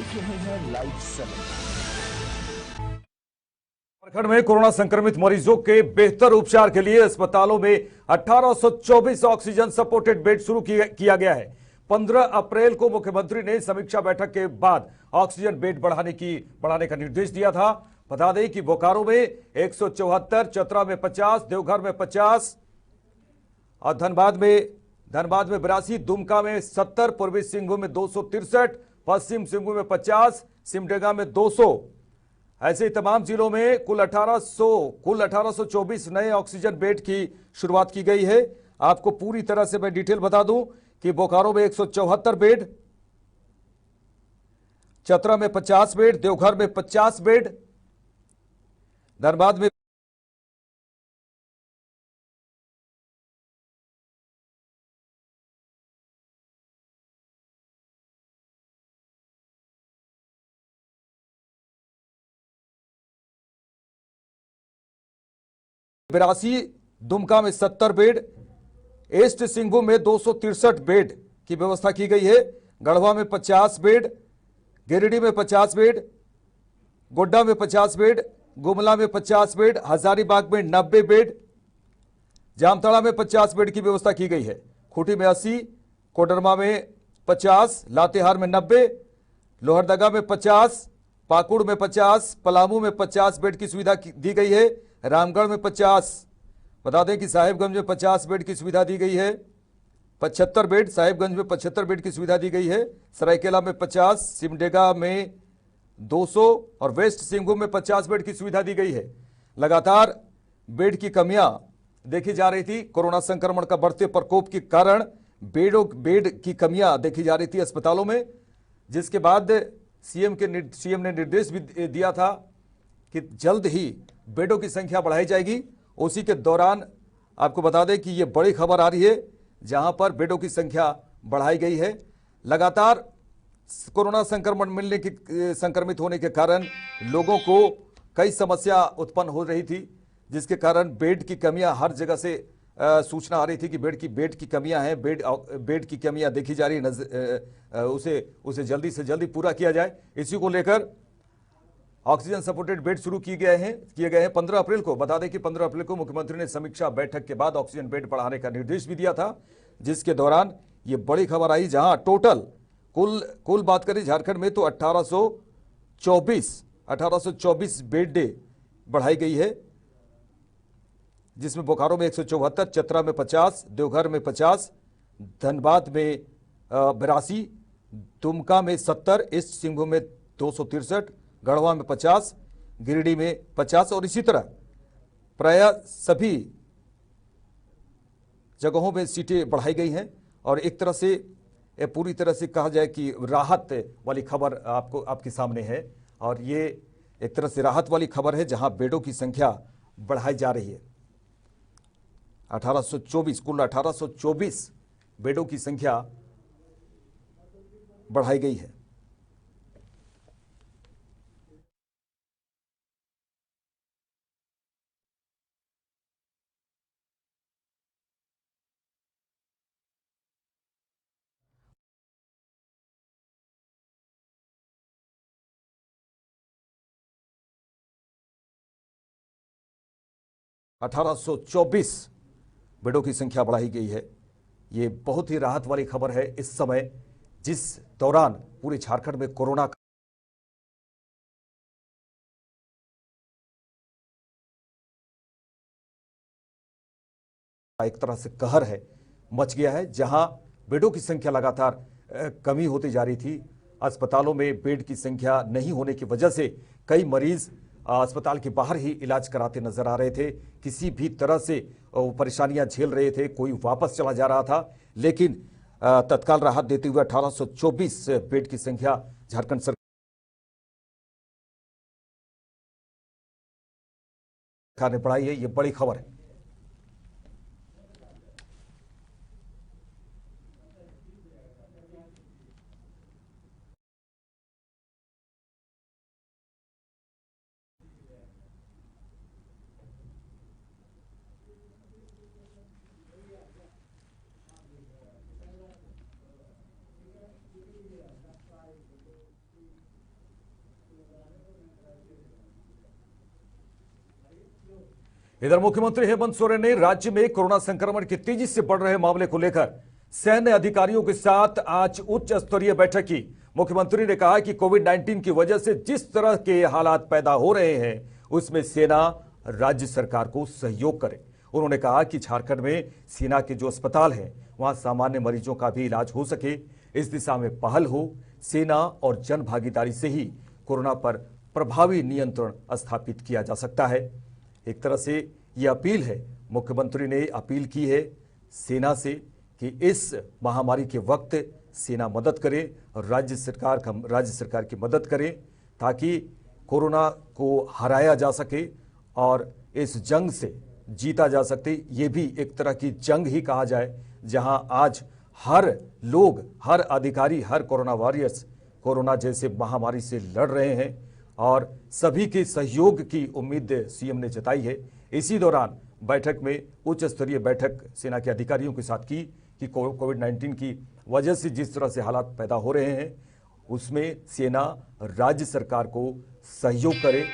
देख रहे हैं लाइव 7। झारखंड में कोरोना संक्रमित मरीजों के बेहतर उपचार के लिए अस्पतालों में 1824 ऑक्सीजन सपोर्टेड बेड शुरू किया गया है। 15 अप्रैल को मुख्यमंत्री ने समीक्षा बैठक के बाद ऑक्सीजन बेड बढ़ाने का निर्देश दिया था। बता दें कि बोकारो में 174, चतरा में 50, देवघर में 50 और धनबाद में 82, दुमका में 70, पूर्वी सिंहभूम में 263, पश्चिम सिंहभूम में 50, सिमडेगा में 200। ऐसे तमाम जिलों में कुल 1824 नए ऑक्सीजन बेड की शुरुआत की गई है। आपको पूरी तरह से मैं डिटेल बता दूं कि बोकारो में 174 बेड, चतरा में 50 बेड, देवघर में 50 बेड, धनबाद में बिरासी, दुमका में 70 बेड, ईस्ट सिंहभूम में 263 बेड की व्यवस्था की गई है। गढ़वा में 50 बेड, गिरिडीह में 50 बेड, गोड्डा में 50 बेड, गुमला में 50 बेड, हजारीबाग में 90 बेड, जामताड़ा में 50 बेड की व्यवस्था की गई है। खूंटी में 80, कोडरमा में 50, लातेहार में 90, लोहरदगा में 50, पाकुड़ में 50, पलामू में 50 बेड की सुविधा दी गई है। रामगढ़ में 50, बता दें कि साहिबगंज में 50 बेड की सुविधा दी गई है। 75 बेड, साहिबगंज में 75 बेड की सुविधा दी गई है। सरायकेला में 50, सिमडेगा में 200 और वेस्ट सिंहभूम में 50 बेड की सुविधा दी गई है। लगातार बेड की कमियां देखी जा रही थी। कोरोना संक्रमण का बढ़ते प्रकोप के कारण बेड की कमियां देखी जा रही थी अस्पतालों में, जिसके बाद सीएम ने निर्देश भी दिया था कि जल्द ही बेडों की संख्या बढ़ाई जाएगी। उसी के दौरान आपको बता दें कि ये बड़ी खबर आ रही है, जहां पर बेडों की संख्या बढ़ाई गई है। लगातार कोरोना संक्रमित होने के कारण लोगों को कई समस्या उत्पन्न हो रही थी, जिसके कारण बेड की कमियां हर जगह से सूचना आ रही थी कि बेड की कमियां हैं, बेड की कमियां देखी जा रही है। उसे जल्दी से जल्दी पूरा किया जाए, इसी को लेकर ऑक्सीजन सपोर्टेड बेड शुरू किए गए हैं 15 अप्रैल को। बता दें कि 15 अप्रैल को मुख्यमंत्री ने समीक्षा बैठक के बाद ऑक्सीजन बेड बढ़ाने का निर्देश भी दिया था, जिसके दौरान ये बड़ी खबर आई, जहां टोटल कुल बात करें झारखंड में तो 1824 बेड डे बढ़ाई गई है, जिसमें बोकारो में 174, चतरा में 50, देवघर में 50, धनबाद में 82, दुमका में 70, ईस्ट सिंहभूम में 263, गढ़वा में 50, गिरिडीह में 50 और इसी तरह प्राय सभी जगहों में सीटें बढ़ाई गई हैं। और एक तरह से पूरी तरह से कहा जाए कि राहत वाली खबर आपके सामने है, और ये एक तरह से राहत वाली खबर है, जहां बेडों की संख्या बढ़ाई जा रही है। कुल 1824 बेडों की संख्या बढ़ाई गई है। अठारह सौ 24 बेडों की संख्या बढ़ाई गई है। ये बहुत ही राहत वाली खबर है इस समय, जिस दौरान पूरे झारखंड में कोरोना का एक तरह से कहर है मच गया है, जहां बेडों की संख्या लगातार कमी होती जा रही थी। अस्पतालों में बेड की संख्या नहीं होने की वजह से कई मरीज अस्पताल के बाहर ही इलाज कराते नजर आ रहे थे। किसी भी तरह से परेशानियां झेल रहे थे, कोई वापस चला जा रहा था, लेकिन तत्काल राहत देते हुए 1824 बेड की संख्या झारखंड सरकार ने बढ़ाई है। ये बड़ी खबर है। इधर मुख्यमंत्री हेमंत सोरेन ने राज्य में कोरोना संक्रमण के तेजी से बढ़ रहे मामले को लेकर सैन्य अधिकारियों के साथ आज उच्च स्तरीय बैठक की। मुख्यमंत्री ने कहा कि कोविड-19 की वजह से जिस तरह के हालात पैदा हो रहे हैं उसमें सेना राज्य सरकार को सहयोग करे। उन्होंने कहा कि झारखंड में सेना के जो अस्पताल हैं वहां सामान्य मरीजों का भी इलाज हो सके, इस दिशा में पहल हो। सेना और जन भागीदारी से ही कोरोना पर प्रभावी नियंत्रण स्थापित किया जा सकता है। एक तरह से यह अपील है, मुख्यमंत्री ने अपील की है सेना से कि इस महामारी के वक्त सेना मदद करे और राज्य सरकार की मदद करे ताकि कोरोना को हराया जा सके और इस जंग से जीता जा सके। ये भी एक तरह की जंग ही कहा जाए, जहां आज हर लोग, हर अधिकारी, हर कोरोना वॉरियर्स कोरोना जैसे महामारी से लड़ रहे हैं और सभी के सहयोग की उम्मीद सीएम ने जताई है। इसी दौरान बैठक में उच्च स्तरीय बैठक सेना के अधिकारियों के साथ की कि कोविड-19 की वजह से जिस तरह से हालात पैदा हो रहे हैं उसमें सेना राज्य सरकार को सहयोग करे